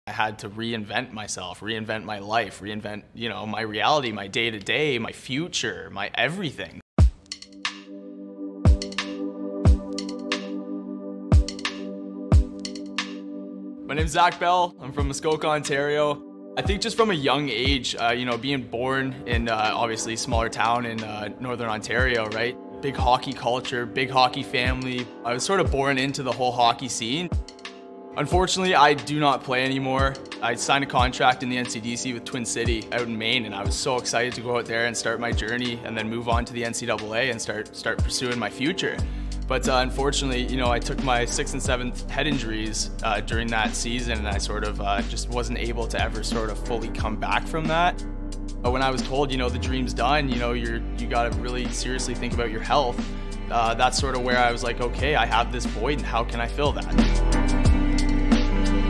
I had to reinvent myself, reinvent my life, reinvent, my reality, my day-to-day, my future, my everything. My name's Zac Bell. I'm from Muskoka, Ontario. I think just from a young age, being born in obviously smaller town in Northern Ontario, right? Big hockey culture, big hockey family. I was sort of born into the whole hockey scene. Unfortunately, I do not play anymore. I signed a contract in the NCDC with Twin City out in Maine, and I was so excited to go out there and start my journey and then move on to the NCAA and start pursuing my future. But unfortunately, I took my 6th and 7th head injuries during that season, and I sort of just wasn't able to ever sort of fully come back from that. When I was told, the dream's done, you gotta really seriously think about your health, that's sort of where I was like, okay, I have this void, and how can I fill that?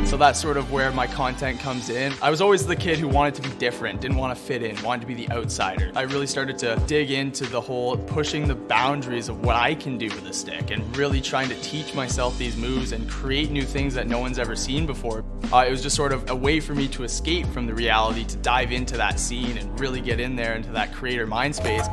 So that's sort of where my content comes in. I was always the kid who wanted to be different, didn't want to fit in, wanted to be the outsider. I really started to dig into the whole pushing the boundaries of what I can do with a stick and really trying to teach myself these moves and create new things that no one's ever seen before. It was just sort of a way for me to escape from the reality, to dive into that scene and really get in there into that creator mind space.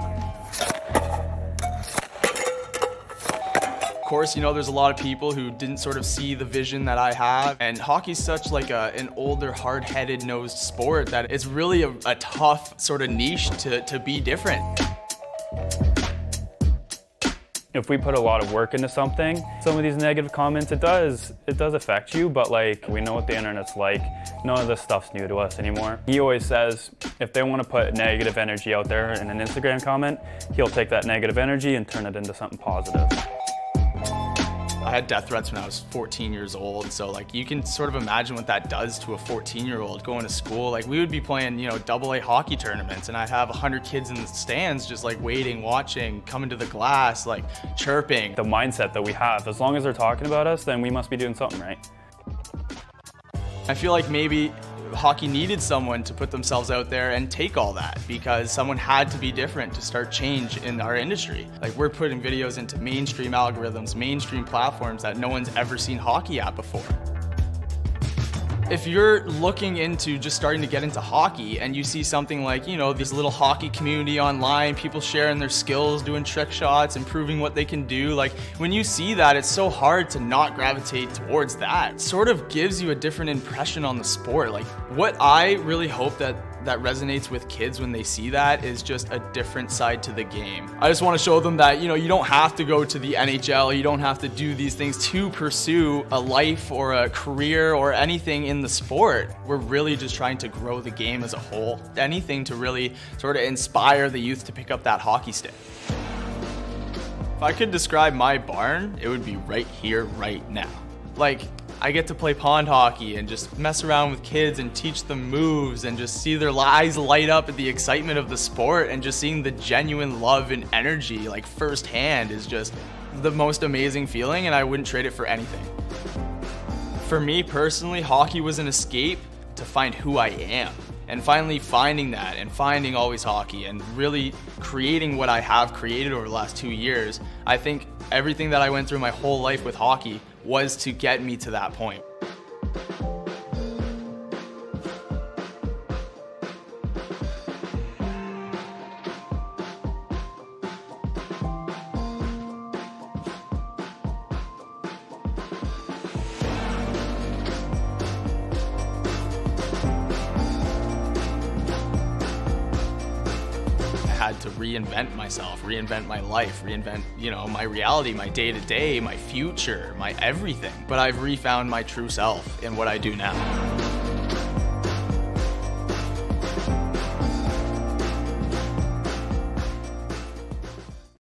Of course, there's a lot of people who didn't sort of see the vision that I have, and hockey's such like an older, hard-headed nosed sport that it's really a tough sort of niche to be different. If we put a lot of work into something, some of these negative comments, it does affect you, but we know what the internet's like. None of this stuff's new to us anymore. He always says if they want to put negative energy out there in an Instagram comment, he'll take that negative energy and turn it into something positive. I had death threats when I was 14 years old, so you can sort of imagine what that does to a 14-year-old going to school. We would be playing, AA hockey tournaments, and I'd have 100 kids in the stands just waiting, watching, coming to the glass, chirping. The mindset that we have, as long as they're talking about us, then we must be doing something right. I feel like maybe hockey needed someone to put themselves out there and take all that, because someone had to be different to start change in our industry. We're putting videos into mainstream algorithms, mainstream platforms that no one's ever seen hockey at before. If you're looking into just starting to get into hockey and you see something like, this little hockey community online, people sharing their skills, doing trick shots, improving what they can do, when you see that, it's so hard to not gravitate towards that. It sort of gives you a different impression on the sport. What I really hope that resonates with kids when they see that is just a different side to the game. I just want to show them that, you don't have to go to the NHL, you don't have to do these things to pursue a life or a career or anything in the sport. We're really just trying to grow the game as a whole. Anything to really sort of inspire the youth to pick up that hockey stick. If I could describe my barn, it would be right here, right now. I get to play pond hockey and just mess around with kids and teach them moves and just see their eyes light up at the excitement of the sport, and just seeing the genuine love and energy firsthand is just the most amazing feeling, and I wouldn't trade it for anything. For me personally, hockey was an escape to find who I am, and finally finding that and finding Always Hockey and really creating what I have created over the last 2 years. I think everything that I went through my whole life with hockey was to get me to that point. Had to reinvent myself, reinvent my life, reinvent, my reality, my day-to-day, my future, my everything. But I've refound my true self in what I do now.